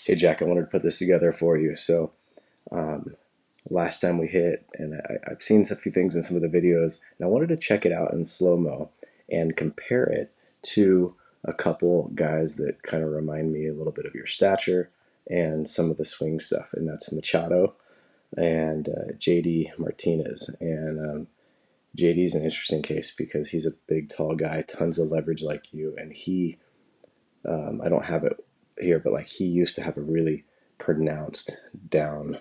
Hey Jack, I wanted to put this together for you. Last time we hit, and I've seen a few things in some of the videos, and I wanted to check it out in slow-mo and compare it to a couple guys that kind of remind me a little bit of your stature and some of the swing stuff, and that's Machado and JD Martinez. And JD's an interesting case because he's a big, tall guy, tons of leverage like you, and I don't have it here, but like he used to have a really pronounced down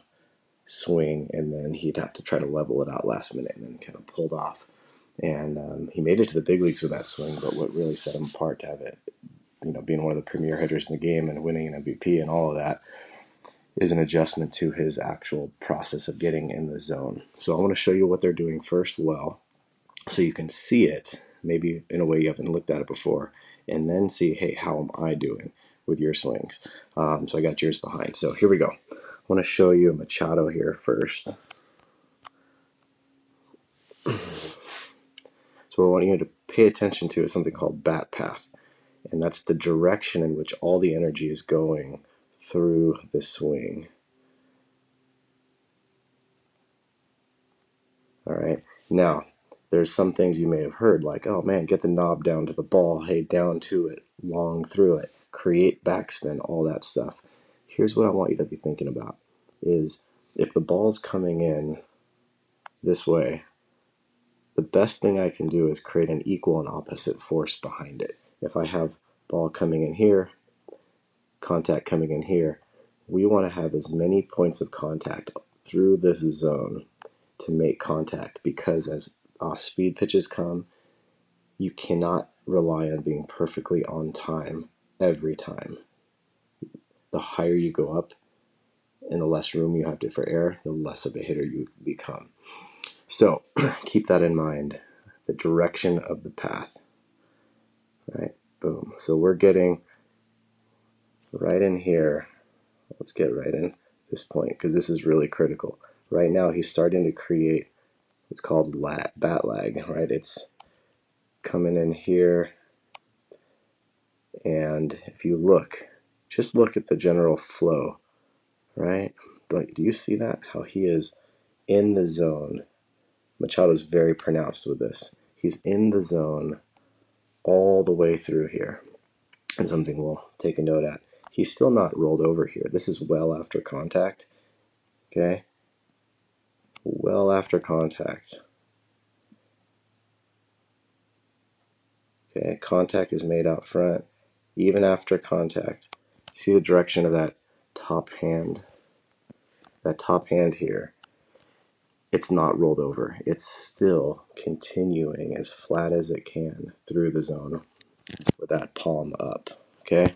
swing, and then he'd have to try to level it out last minute, and then kind of pulled off. And he made it to the big leagues with that swing. But what really set him apart to have it, being one of the premier hitters in the game and winning an MVP and all of that, is an adjustment to his actual process of getting in the zone. So I want to show you what they're doing first, well, so you can see it maybe in a way you haven't looked at it before, and then see, hey, how am I doing with your swings? So I got yours behind. So here we go. I want to show you Machado here first. So what I want you to pay attention to is something called bat path, and that's the direction in which all the energy is going through the swing. All right. Now, there's some things you may have heard, like, oh man, get the knob down to the ball, hey, down to it, long through it, create backspin, all that stuff. Here's what I want you to be thinking about is if the ball's coming in this way, the best thing I can do is create an equal and opposite force behind it. If I have ball coming in here, contact coming in here, we want to have as many points of contact through this zone to make contact, because as off-speed pitches come, you cannot rely on being perfectly on time every time. The higher you go up and the less room you have for air, the less of a hitter you become. So keep that in mind, the direction of the path. Right, boom. So we're getting right in here. Let's get right in this point because this is really critical. Right now he's starting to create what's called bat lag, right? It's coming in here, and if you look, just look at the general flow, right? Like, do you see that? How he is in the zone. Machado's very pronounced with this. He's in the zone all the way through here. And something we'll take a note at. He's still not rolled over here. This is well after contact. Okay? Well after contact. Okay, contact is made out front. Even after contact. See the direction of that top hand? That top hand here. It's not rolled over. It's still continuing as flat as it can through the zone with that palm up. Okay?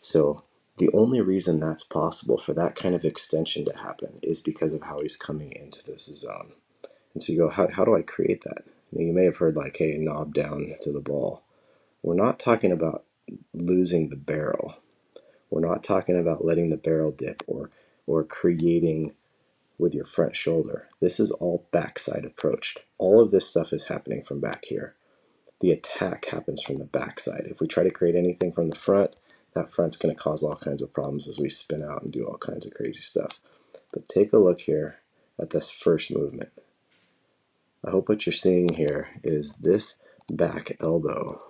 So the only reason that's possible for that kind of extension to happen is because of how he's coming into this zone. And so you go, how do I create that? You may have heard like, hey, knob down to the ball. We're not talking about losing the barrel. We're not talking about letting the barrel dip or creating with your front shoulder. This is all backside approached. All of this stuff is happening from back here. The attack happens from the backside. If we try to create anything from the front, that front's going to cause all kinds of problems as we spin out and do all kinds of crazy stuff. But take a look here at this first movement. I hope what you're seeing here is this back elbow.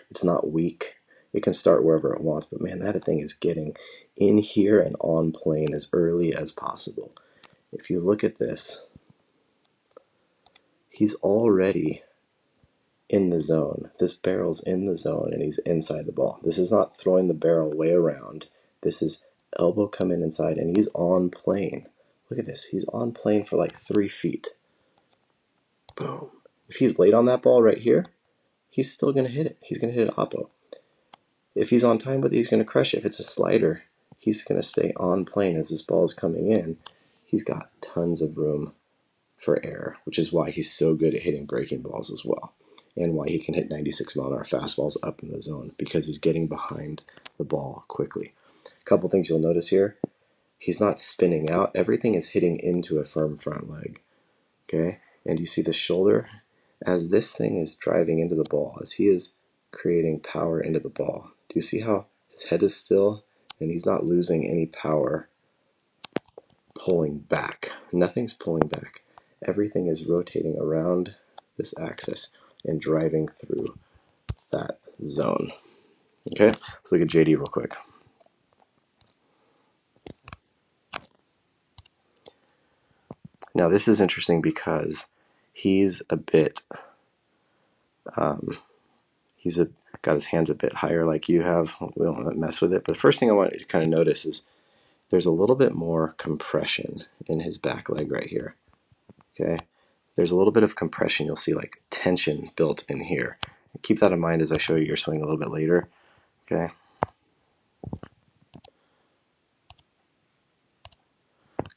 It's not weak. It can start wherever it wants, but man, that thing is getting in here and on plane as early as possible. If you look at this, he's already in the zone. This barrel's in the zone and he's inside the ball. This is not throwing the barrel way around. This is elbow coming inside and he's on plane. Look at this. He's on plane for like 3 feet. Boom. If he's late on that ball right here, he's still going to hit it. He's going to hit it oppo. If he's on time with it, he's going to crush it. If it's a slider, he's going to stay on plane as this ball is coming in. He's got tons of room for air, which is why he's so good at hitting breaking balls as well, and why he can hit 96-mile-an-hour fastballs up in the zone, because he's getting behind the ball quickly. A couple things you'll notice here. He's not spinning out. Everything is hitting into a firm front leg. Okay? And you see the shoulder? As this thing is driving into the ball, as he is creating power into the ball, do you see how his head is still and he's not losing any power pulling back. Nothing's pulling back. Everything is rotating around this axis and driving through that zone. Okay, let's look at JD real quick. Now this is interesting because he's a bit, got his hands a bit higher like you have. We don't want to mess with it. But the first thing I want you to kind of notice is there's a little bit more compression in his back leg right here. Okay, there's a little bit of compression. You'll see like tension built in here. Keep that in mind as I show you your swing a little bit later. Okay.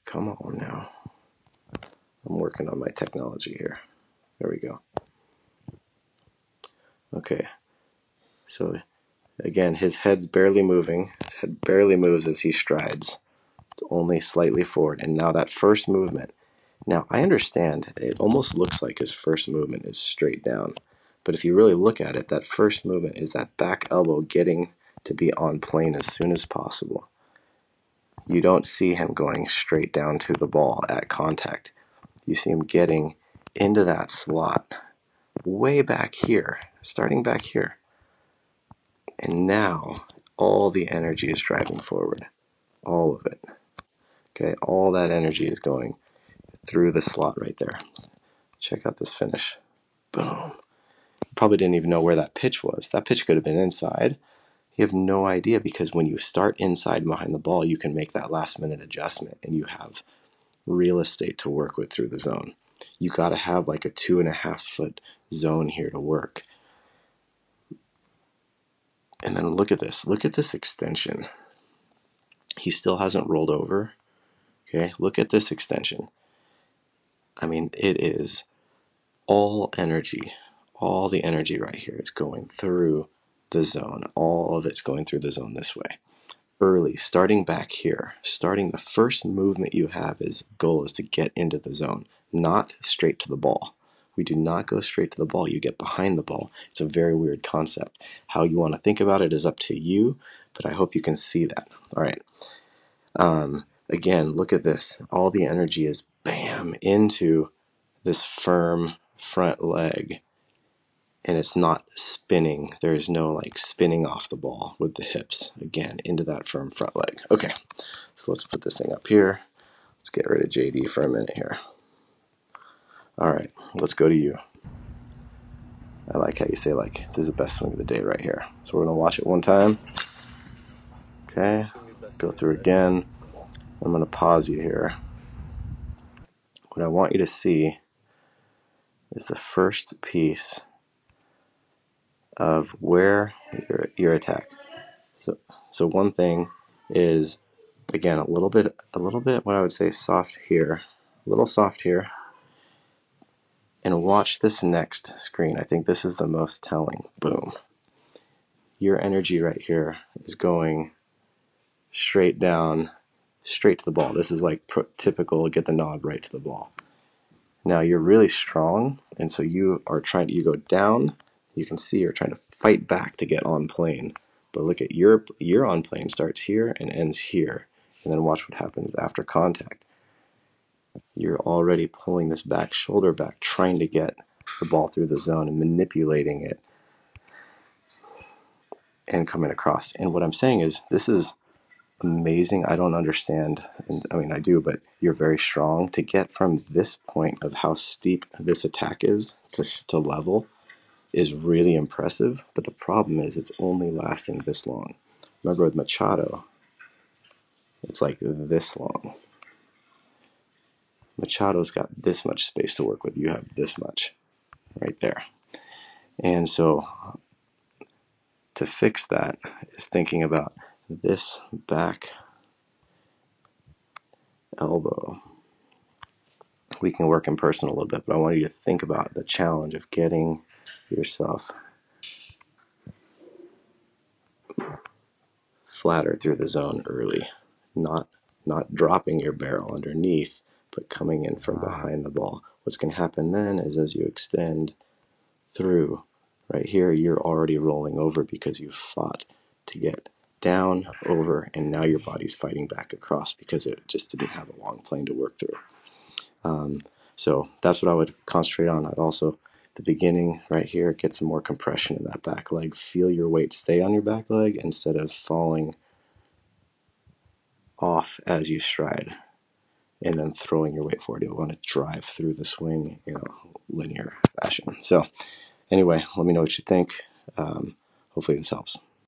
Come on now. I'm working on my technology here. There we go. Okay. So again, his head's barely moving. His head barely moves as he strides. It's only slightly forward. And now that first movement. Now I understand it almost looks like his first movement is straight down. But if you really look at it, that first movement is that back elbow getting to be on plane as soon as possible. You don't see him going straight down to the ball at contact. You see him getting into that slot way back here, starting back here. And now all the energy is driving forward. All of it. Okay, all that energy is going through the slot right there. Check out this finish. Boom. Probably didn't even know where that pitch was. That pitch could have been inside. You have no idea because when you start inside behind the ball, you can make that last minute adjustment and you have real estate to work with through the zone. You got to have like a 2.5 foot zone here to work. And then look at this. Look at this extension. He still hasn't rolled over. Okay, look at this extension. I mean, it is all energy. All the energy right here is going through the zone. All of it's going through the zone this way. Early, starting back here, starting the first movement you have is goal is to get into the zone, not straight to the ball. We do not go straight to the ball. You get behind the ball. It's a very weird concept. How you want to think about it is up to you, but I hope you can see that. All right. Again, look at this. All the energy is bam into this firm front leg, and it's not spinning. There is no like spinning off the ball with the hips. Again, into that firm front leg. Okay, so let's put this thing up here. Let's get rid of JD for a minute here. All right, let's go to you. I like how you say like, this is the best swing of the day right here. So we're gonna watch it one time. Okay, go through again. I'm gonna pause you here. What I want you to see is the first piece of where your attack. So one thing is, again, a little bit what I would say soft here, a little soft here, and watch this next screen. I think this is the most telling. Boom. Your energy right here is going straight down, straight to the ball. This is like typical get the knob right to the ball. Now you're really strong, and so you go down. You can see you're trying to fight back to get on plane. But look at your on plane starts here and ends here. And then watch what happens after contact. You're already pulling this back shoulder back, trying to get the ball through the zone and manipulating it and coming across. And what I'm saying is this is amazing. I don't understand, and I mean I do, but you're very strong to get from this point of how steep this attack is to level is really impressive. But the problem is it's only lasting this long. Remember with Machado, it's like this long. Machado's got this much space to work with. You have this much right there. And so to fix that is thinking about this back elbow. We can work in person a little bit, but I want you to think about the challenge of getting yourself flatter through the zone early, not dropping your barrel underneath, but coming in from behind the ball. What's going to happen then is as you extend through right here, you're already rolling over because you fought to get down, over, and now your body's fighting back across because it just didn't have a long plane to work through. So that's what I would concentrate on. I'd also, the beginning right here, get some more compression in that back leg. Feel your weight stay on your back leg instead of falling off as you stride and then throwing your weight forward. You'll want to drive through the swing in a linear fashion. So anyway, let me know what you think. Hopefully this helps.